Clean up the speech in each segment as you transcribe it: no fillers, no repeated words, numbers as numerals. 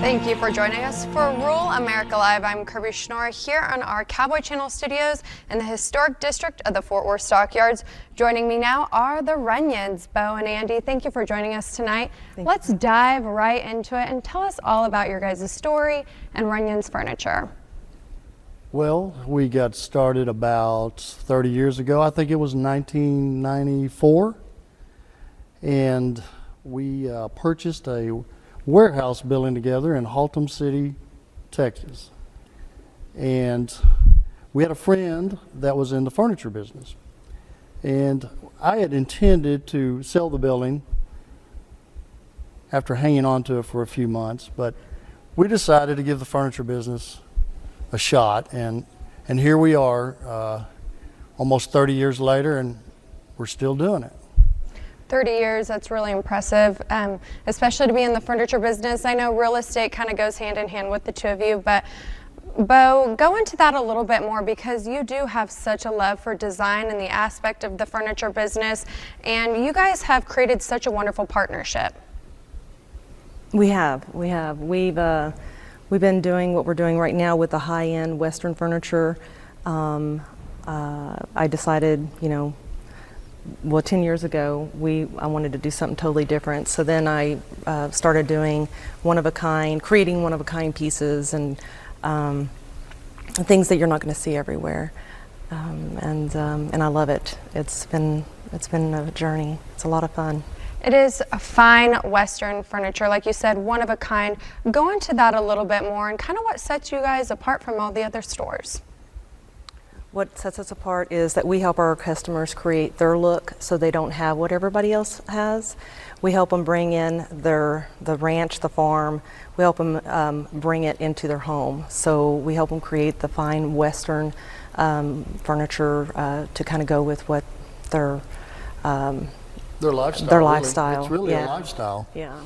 Thank you for joining us for Rural America Live. I'm Kirby Schnorr here on our Cowboy Channel studios in the historic district of the Fort Worth Stockyards. Joining me now are the Runyons. Bo and Andy, thank you for joining us tonight. Let's dive right into it and tell us all about your guys' story and Runyons furniture. Well, we got started about 30 years ago. I think it was 1994. And we purchased a warehouse building together in Haltom City, Texas. And we had a friend that was in the furniture business. And I had intended to sell the building after hanging on to it for a few months, but we decided to give the furniture business a shot. And here we are, almost 30 years later, and we're still doing it. 30 years, that's really impressive, especially to be in the furniture business. I know real estate kind of goes hand in hand with the two of you, but Bo, go into that a little bit more because you do have such a love for design and the aspect of the furniture business, and you guys have created such a wonderful partnership. We have. We've been doing what we're doing right now with the high-end Western furniture. I decided, 10 years ago, I wanted to do something totally different. So then I started doing creating one-of-a-kind pieces and things that you're not going to see everywhere. And I love it. It's been a journey. It's a lot of fun. It is a fine Western furniture, like you said, one of a kind. Go into that a little bit more and kind of what sets you guys apart from all the other stores. What sets us apart is that we help our customers create their look so they don't have what everybody else has. We help them bring in the ranch, the farm. We help them bring it into their home. So we help them create the fine Western furniture to kind of go with what their lifestyle. Their lifestyle. It's really a lifestyle. Yeah.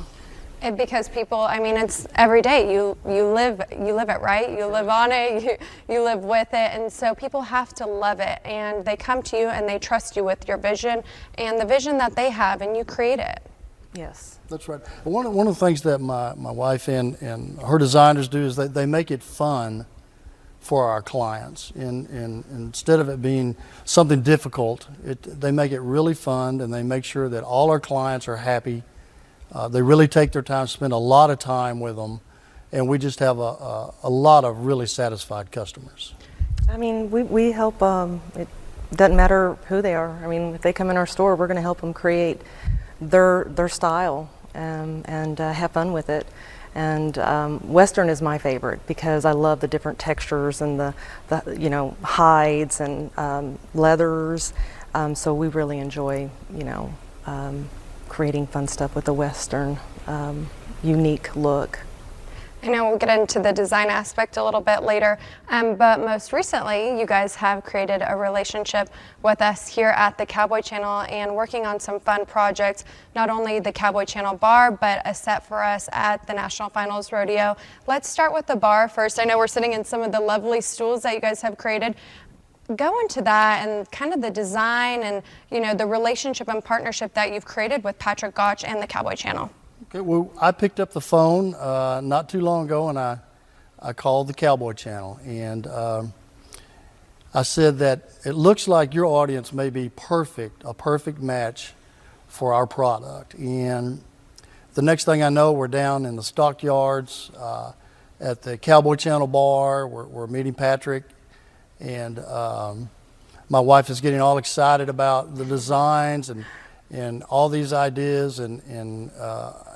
Because people, I mean, it's every day. You live it, right? You live on it. You live with it, and so people have to love it, and they come to you and they trust you with your vision and the vision that they have, and you create it. Yes. That's right. One of the things that my wife and her designers do is they make it fun for our clients, and instead of it being something difficult, they make it really fun, and they make sure that all our clients are happy. They really take their time, spend a lot of time with them, and we just have a lot of really satisfied customers. I mean, we help, it doesn't matter who they are. I mean, if they come in our store, we're going to help them create their style and have fun with it. And Western is my favorite because I love the different textures and the hides and leathers. So we really enjoy, creating fun stuff with the Western unique look. I know we'll get into the design aspect a little bit later, but most recently you guys have created a relationship with us here at the Cowboy Channel and working on some fun projects, not only the Cowboy Channel bar, but a set for us at the National Finals Rodeo. Let's start with the bar first. I know we're sitting in some of the lovely stools that you guys have created. Go into that and kind of the design and the relationship and partnership that you've created with Patrick Gotch and the Cowboy Channel. Okay, well, I picked up the phone not too long ago, and I called the Cowboy Channel, and I said that it looks like your audience may be a perfect match for our product. And the next thing I know, we're down in the stockyards at the Cowboy Channel bar. We're meeting Patrick. And my wife is getting all excited about the designs and all these ideas, and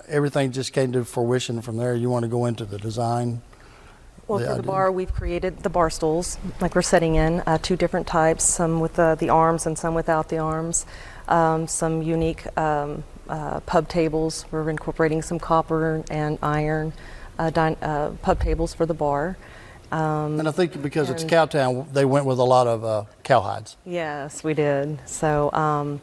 everything just came to fruition from there. You want to go into the design? Well, for the bar, we've created the bar stools, like we're setting in, two different types, some with the arms and some without the arms. Some unique pub tables. We're incorporating some copper and iron pub tables for the bar. And I think because it's Cowtown, they went with a lot of cowhides. Yes, we did. So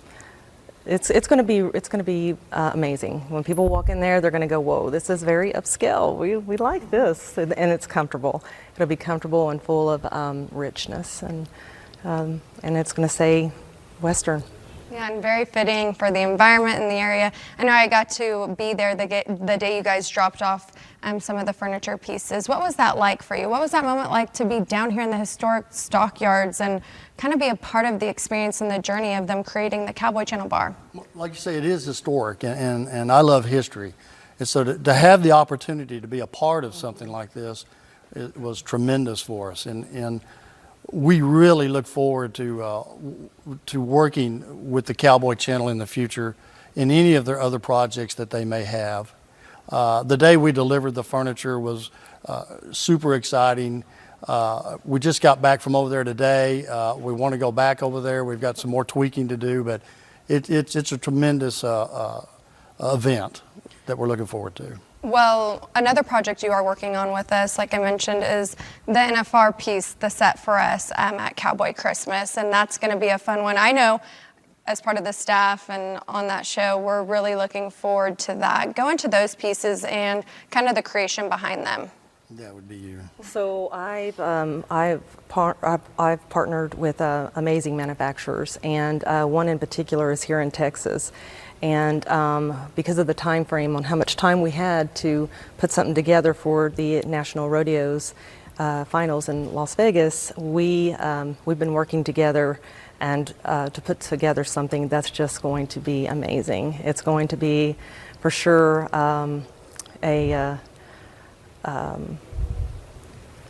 it's going to be amazing. When people walk in there, they're going to go, "Whoa, this is very upscale. We like this," and it's comfortable. It'll be comfortable and full of richness, and it's going to say Western. Yeah, and very fitting for the environment in the area. I know I got to be there the day you guys dropped off some of the furniture pieces. What was that like for you? What was that moment like to be down here in the historic stockyards and kind of be a part of the experience and the journey of them creating the Cowboy Channel bar? Like you say, it is historic, and I love history. And so to have the opportunity to be a part of something like this, it was tremendous for us. And we really look forward to working with the Cowboy Channel in the future in any of their other projects that they may have. The day we delivered the furniture was super exciting. We just got back from over there today. We want to go back over there. We've got some more tweaking to do, but it's a tremendous event that we're looking forward to. Well, another project you are working on with us, like I mentioned, is the NFR piece, the set for us at Cowboy Christmas, and that's going to be a fun one. I know as part of the staff and on that show, we're really looking forward to that. Go into those pieces and kind of the creation behind them. That would be you. So I've partnered with amazing manufacturers, and one in particular is here in Texas. And because of the time frame on how much time we had to put something together for the National Rodeos finals in Las Vegas, we've been working together and to put together something that's just going to be amazing. It's going to be, for sure, a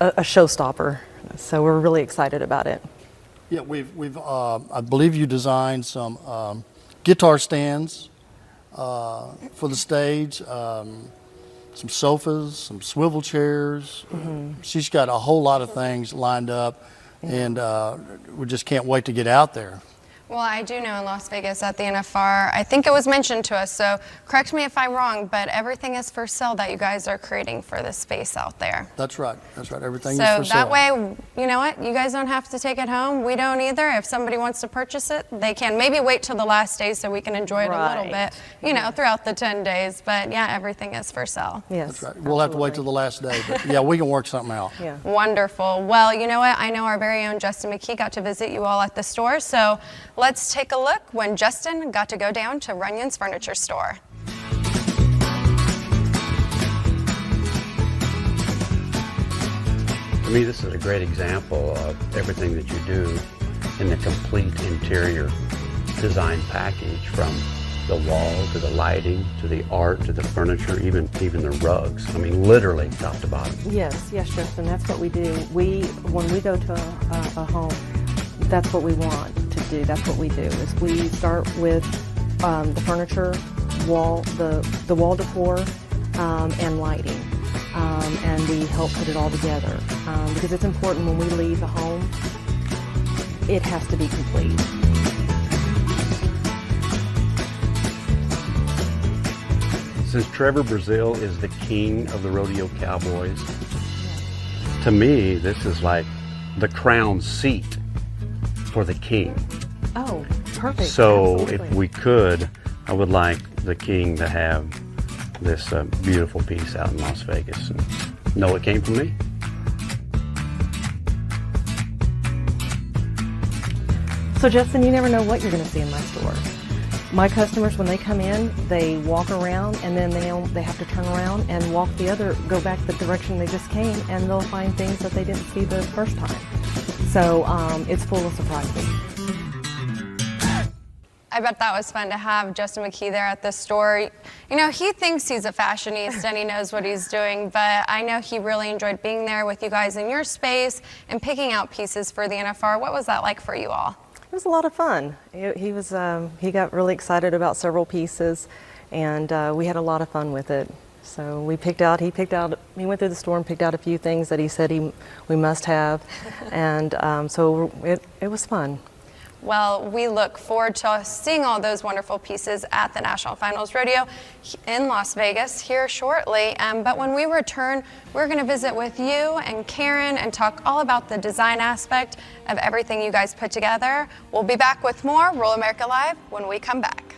showstopper. So we're really excited about it. Yeah, we've I believe you designed some guitar stands for the stage, some sofas, some swivel chairs. She's got a whole lot of things lined up, and we just can't wait to get out there. Well, I do know in Las Vegas at the NFR, I think it was mentioned to us, so correct me if I'm wrong, but everything is for sale that you guys are creating for the space out there. That's right. That's right. Everything is So for sale. that way, you know what? You guys don't have to take it home. We don't either. If somebody wants to purchase it, they can. Maybe wait till the last day so we can enjoy it a little bit, you know, throughout the 10 days. But yeah, everything is for sale. Yes. That's right. We'll have to wait till the last day, but yeah, we can work something out. Yeah. Wonderful. Well, you know what? I know our very own Justin McKee got to visit you all at the store, so let's take a look when Justin got to go down to Runyon's furniture store. To me, this is a great example of everything that you do in the complete interior design package, from the wall to the lighting to the art to the furniture, even the rugs. I mean, literally top to bottom. Yes, Justin, that's what we do. When we go to a home, that's what we want to do. That's what we do. Is we start with the furniture, the wall decor, and lighting, and we help put it all together because it's important when we leave the home. It has to be complete. Since Trevor Brazil is the king of the rodeo cowboys, to me, this is like the crown seat for the king. Oh, perfect. So Absolutely. if we could, I would like the king to have this beautiful piece out in Las Vegas. And know it came from me. So Justin, you never know what you're going to see in my store. My customers, when they come in, they walk around and then they have to turn around and go back the direction they just came, and they'll find things that they didn't see the first time. So it's full of surprises. I bet that was fun to have Justin McKee there at the store. You know, he thinks he's a fashionista and he knows what he's doing, but I know he really enjoyed being there with you guys in your space and picking out pieces for the NFR. What was that like for you all? It was a lot of fun. He got really excited about several pieces, and we had a lot of fun with it. So he went through the store and picked out a few things that he said we must have, and so it was fun. Well, we look forward to seeing all those wonderful pieces at the National Finals Rodeo in Las Vegas here shortly. But when we return, we're going to visit with you and Karen and talk all about the design aspect of everything you guys put together. We'll be back with more Rural America Live when we come back.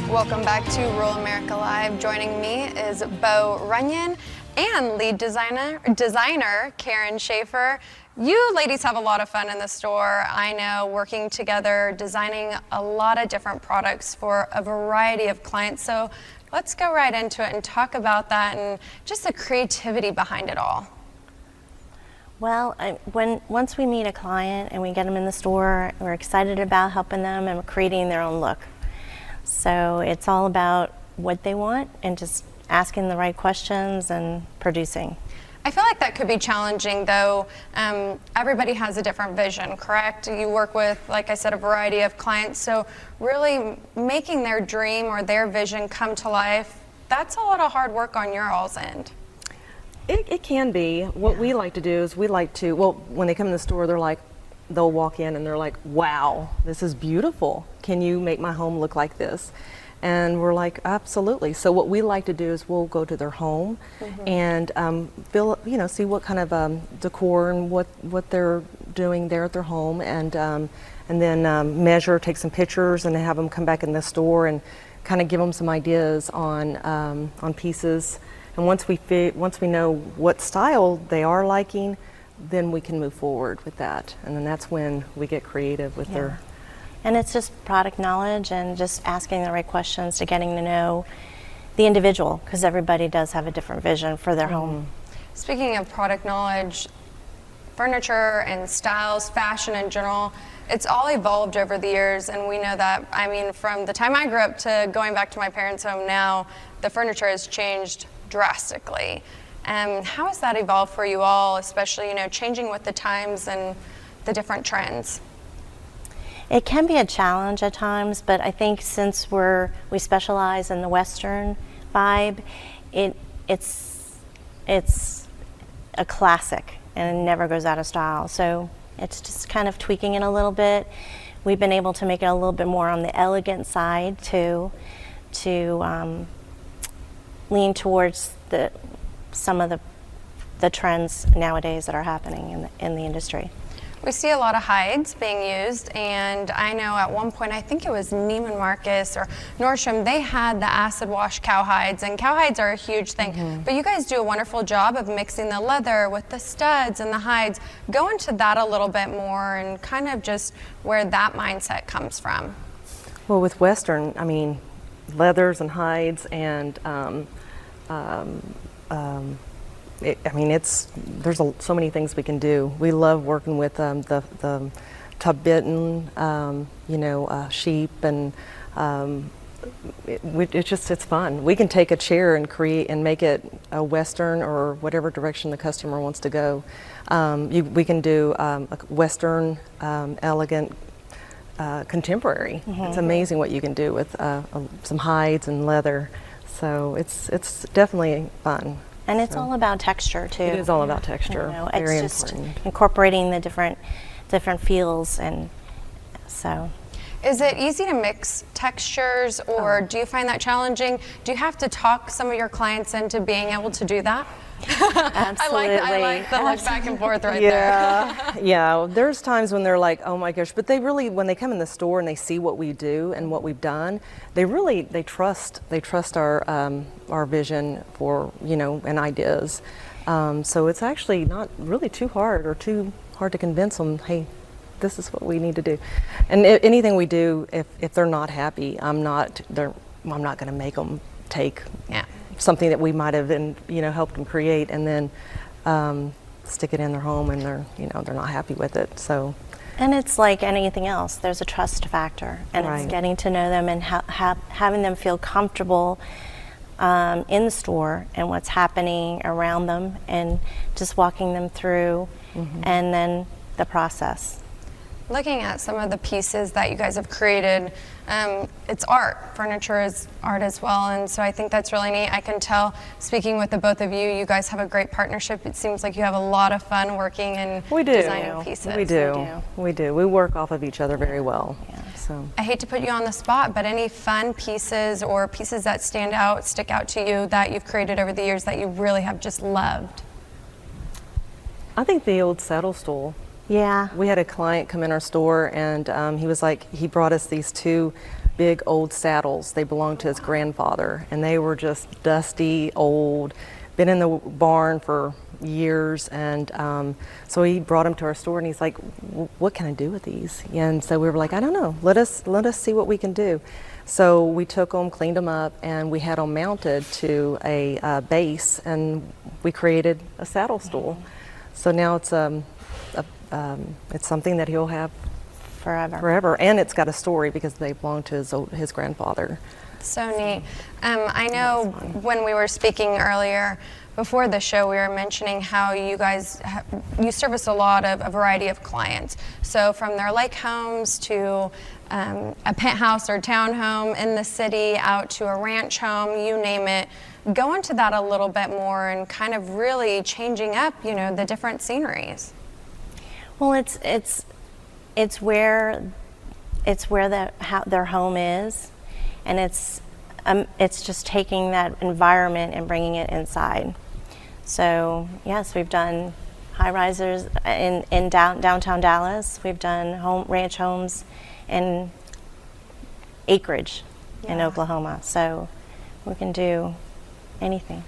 Welcome back to Rural America Live. Joining me is Bo Runyon, and lead designer Karen Schaefer. You ladies have a lot of fun in the store. I know, working together, designing a lot of different products for a variety of clients. So let's go right into it and talk about that and just the creativity behind it all. Well, once we meet a client and we get them in the store, we're excited about helping them and creating their own look. So it's all about what they want and just asking the right questions and producing. I feel like that could be challenging, though. Everybody has a different vision, correct? You work with, like I said, a variety of clients, so really making their dream or their vision come to life, that's a lot of hard work on your all's end. It can be. What we like to do is well, when they come in the store, they'll walk in and they're like, wow, this is beautiful. Can you make my home look like this? And we're like, absolutely. So what we like to do is we'll go to their home and see what kind of decor and what they're doing there at their home, and then measure, take some pictures, and have them come back in the store and kind of give them some ideas on pieces. And once we know what style they are liking, then we can move forward with that. And then that's when we get creative with their. And it's just product knowledge and just asking the right questions to getting to know the individual, because everybody does have a different vision for their home. Speaking of product knowledge, furniture and styles, fashion in general, it's all evolved over the years, and we know that, I mean, from the time I grew up to going back to my parents' home now, the furniture has changed drastically. How has that evolved for you all, especially, changing with the times and the different trends? It can be a challenge at times, but I think since we specialize in the Western vibe, it's a classic and it never goes out of style. So it's just kind of tweaking it a little bit. We've been able to make it a little bit more on the elegant side to lean towards some of the trends nowadays that are happening in the industry. We see a lot of hides being used, and I know at one point, I think it was Neiman Marcus or Nordstrom, they had the acid wash cowhides, and cowhides are a huge thing. But you guys do a wonderful job of mixing the leather with the studs and the hides. Go into that a little bit more and kind of just where that mindset comes from. Well, with Western, I mean, leathers and hides and there's so many things we can do. We love working with the Tibetan, sheep, and it's fun. We can take a chair and create and make it a Western or whatever direction the customer wants to go. We can do a Western, elegant, contemporary. It's amazing what you can do with some hides and leather. So it's definitely fun. And it's all about texture too. It is all about texture. Very it's important. Just incorporating the different feels, and so. Is it easy to mix textures, or do you find that challenging? Do you have to talk some of your clients into being able to do that? Absolutely. I like the look back and forth right there. Yeah. There's times when they're like, oh my gosh, but they really, when they come in the store and they see what we do and what we've done, they trust our vision for, and ideas. So it's actually not really too hard to convince them, hey, this is what we need to do. And anything we do, if they're not happy, I'm not going to make them take something that we might have helped them create and then stick it in their home, and they're not happy with it. So. And it's like anything else. There's a trust factor, and it's getting to know them and having them feel comfortable in the store and what's happening around them, and just walking them through, and then the process. Looking at some of the pieces that you guys have created, it's art. Furniture is art as well, and so I think that's really neat. I can tell, speaking with the both of you, you guys have a great partnership. It seems like you have a lot of fun working and designing pieces. We do. We work off of each other very well. Yeah. So. I hate to put you on the spot, but any fun pieces or pieces that stick out to you that you've created over the years that you really have just loved? I think the old saddle stool. Yeah. We had a client come in our store, and he brought us these two big old saddles. They belonged to his grandfather, and they were just dusty, old, been in the barn for years, and so he brought them to our store, and he's like, what can I do with these? And so we were like, I don't know, let us see what we can do. So we took them, cleaned them up, and we had them mounted to a base, and we created a saddle stool. So now it's something that he'll have forever, and it's got a story because they belong to his grandfather. So neat. I know when we were speaking earlier before the show, we were mentioning how you guys you service a variety of clients. So from their lake homes to a penthouse or townhome in the city, out to a ranch home, you name it. Go into that a little bit more and kind of really changing up, the different sceneries. Well, it's where their home is, and it's just taking that environment and bringing it inside. So yes, we've done high risers in downtown Dallas. We've done ranch homes in acreage in Oklahoma. So we can do anything.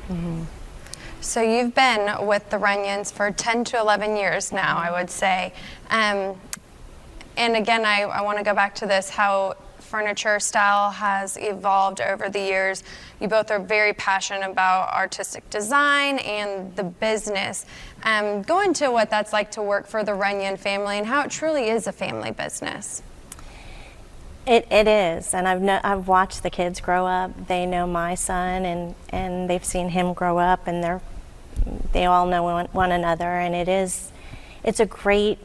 Mm-hmm. So you've been with the Runyons for 10 to 11 years now, I would say. And again, I want to go back to this, how furniture style has evolved over the years. You both are very passionate about artistic design and the business. Go into what that's like to work for the Runyon family and how it truly is a family business. It is, and I've watched the kids grow up. They know my son, and they've seen him grow up, and they all know one another, and it's a great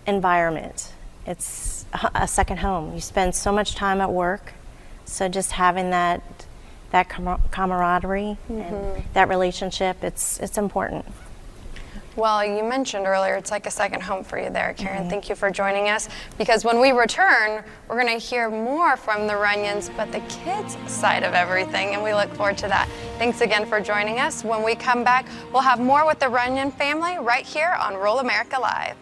environment. It's a second home. You spend so much time at work, so just having that camaraderie and that relationship, it's important. Well, you mentioned earlier it's like a second home for you there, Karen. Thank you for joining us, because when we return, we're going to hear more from the Runyons, but the kids' side of everything, and we look forward to that. Thanks again for joining us. When we come back, we'll have more with the Runyon family right here on Rural America Live.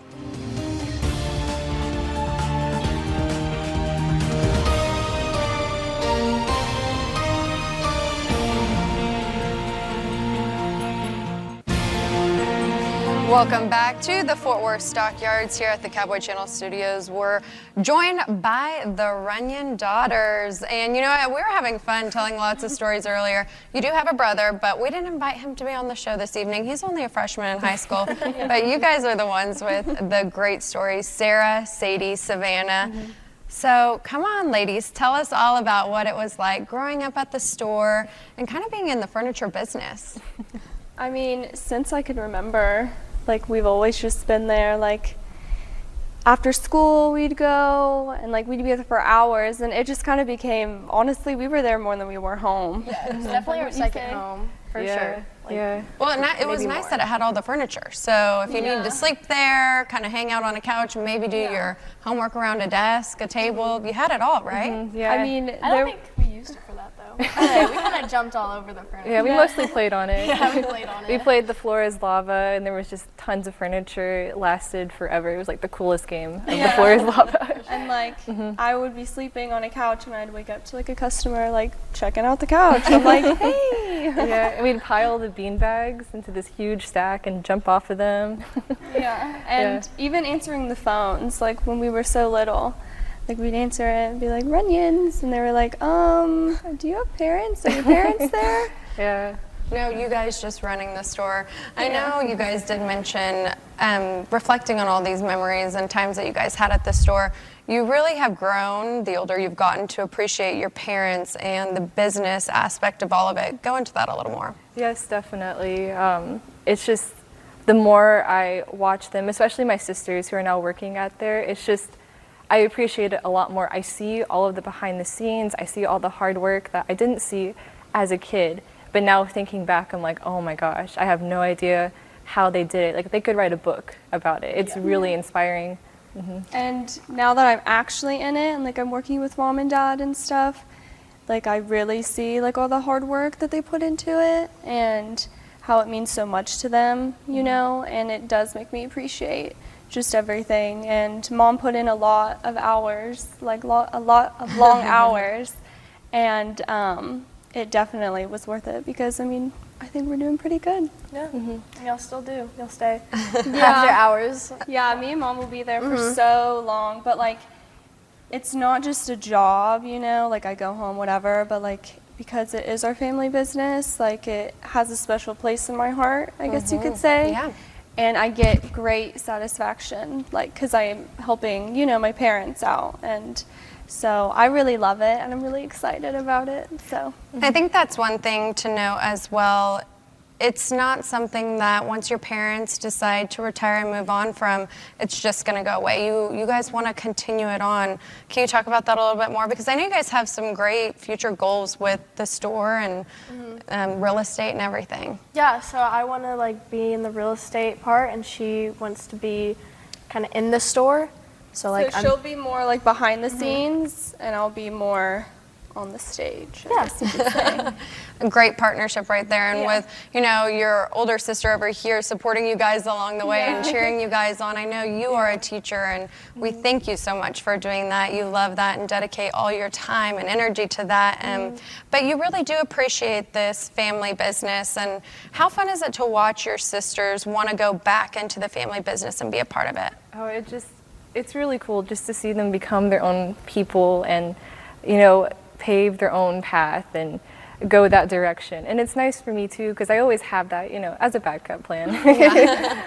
Welcome back to the Fort Worth Stockyards here at the Cowboy Channel Studios. We're joined by the Runyon daughters. And we were having fun telling lots of stories earlier. You do have a brother, but we didn't invite him to be on the show this evening. He's only a freshman in high school. But you guys are the ones with the great stories. Sarah, Sadie, Savannah. So come on, ladies, tell us all about what it was like growing up at the store and kind of being in the furniture business. I mean, since I can remember, we've always just been there. After school we'd go, and we'd be there for hours, and it just kind of became, honestly, we were there more than we were home. Yeah, it was definitely our second home, for sure. Well, it was nice that it had all the furniture. So if you needed to sleep there, kind of hang out on a couch, and maybe do your homework around a desk, a table, you had it all, right? Yeah. I mean, I don't think we used it for that, though. We kind of jumped all over the furniture. Yeah, we mostly played on it. Yeah, we played on it. We played The Floor is Lava, and there was just tons of furniture. It lasted forever. It was the coolest game of The Floor is Lava. And I would be sleeping on a couch, and I'd wake up to a customer checking out the couch. I'm like, hey. Yeah, and we'd pile the bean bags into this huge stack and jump off of them. And even answering the phones, when we were so little. We'd answer it and be like, Runyons, and they were like, do you have parents? Are your parents there? Yeah. No, you guys just running the store. I know you guys did mention reflecting on all these memories and times that you guys had at the store. You really have grown the older you've gotten to appreciate your parents and the business aspect of all of it. Go into that a little more. Yes, definitely. It's just the more I watch them, especially my sisters who are now working out there, it's just I appreciate it a lot more. I see all of the behind the scenes. I see all the hard work that I didn't see as a kid. But now thinking back, I'm like, oh my gosh, I have no idea how they did it. They could write a book about it. It's really inspiring. And now that I'm actually in it, and I'm working with mom and dad and stuff, I really see all the hard work that they put into it and how it means so much to them, and it does make me appreciate just everything. And mom put in a lot of hours, a lot of long hours, and it definitely was worth it because I think we're doing pretty good. Yeah. And y'all still do. You'll stay Yeah. after hours. Yeah, me and Mom will be there for so long, but like, it's not just a job, you know, like I go home, whatever, but like, because it is our family business, like it has a special place in my heart, I guess you could say. Yeah. And I get great satisfaction, like, because I am helping, you know, my parents out. And so I really love it, and I'm really excited about it. So I think that's one thing to know as well. It's not something that once your parents decide to retire and move on from, it's just going to go away. You guys want to continue it on. Can you talk about that a little bit more? Because I know you guys have some great future goals with the store and real estate and everything. Yeah, so I want to like be in the real estate part, and she wants to be kind of in the store. So like she'll be more like behind the scenes, and I'll be more on the stage. I guess you could say. A great partnership right there, and with your older sister over here supporting you guys along the way and cheering you guys on. I know you are a teacher, and we thank you so much for doing that. You love that and dedicate all your time and energy to that. But you really do appreciate this family business. And how fun is it to watch your sisters want to go back into the family business and be a part of it? Oh, it's really cool just to see them become their own people and, pave their own path and go that direction. And it's nice for me too, because I always have that, as a backup plan.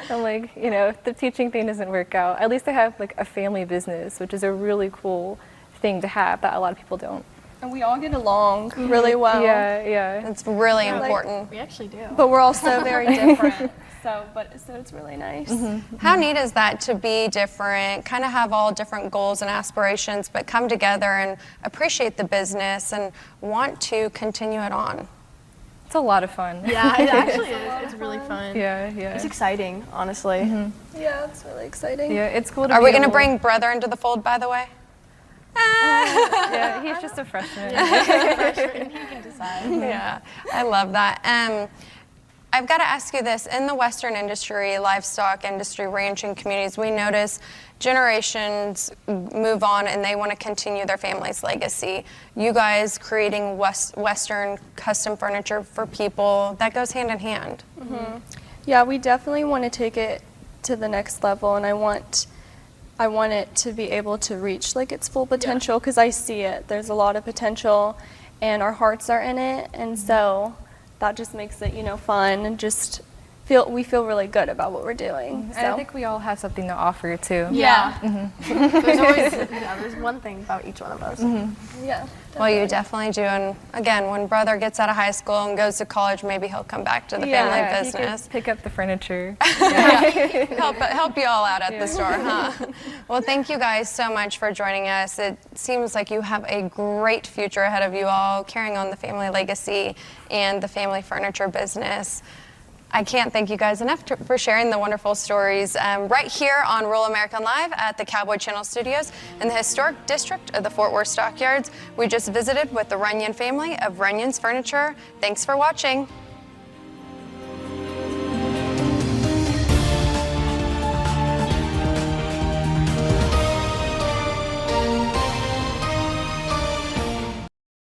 I'm like, if the teaching thing doesn't work out, at least I have like a family business, which is a really cool thing to have that a lot of people don't. And we all get along really well. Yeah. It's really important. we actually do. But we're also very different. So it's really nice. How neat is that to be different, kind of have all different goals and aspirations, but come together and appreciate the business and want to continue it on? It's a lot of fun. Yeah, it actually is. It's really fun. Yeah. It's exciting, honestly. Yeah, it's really exciting. Yeah, it's cool to Are be we going to able- bring brother into the fold, by the way? Yeah, he's just a freshman. He can decide. Yeah, I love that. I've got to ask you this. In the Western industry, livestock industry, ranching communities, we notice generations move on and they want to continue their family's legacy. You guys creating Western custom furniture for people, that goes hand in hand. Yeah, we definitely want to take it to the next level, and I want it to be able to reach like its full potential, because I see it. There's a lot of potential, and our hearts are in it, and so that just makes it, fun, and just we feel really good about what we're doing. And I think we all have something to offer too. Yeah. There's always there's one thing about each one of us. Yeah. Well, you definitely do. And again, when brother gets out of high school and goes to college, maybe he'll come back to the family He business. could pick up the furniture. Help you all out at the store, huh? Well, thank you guys so much for joining us. It seems like you have a great future ahead of you all, carrying on the family legacy and the family furniture business. I can't thank you guys enough for sharing the wonderful stories right here on Rural American Live at the Cowboy Channel Studios in the historic district of the Fort Worth Stockyards. We just visited with the Runyon family of Runyons Furniture. Thanks for watching.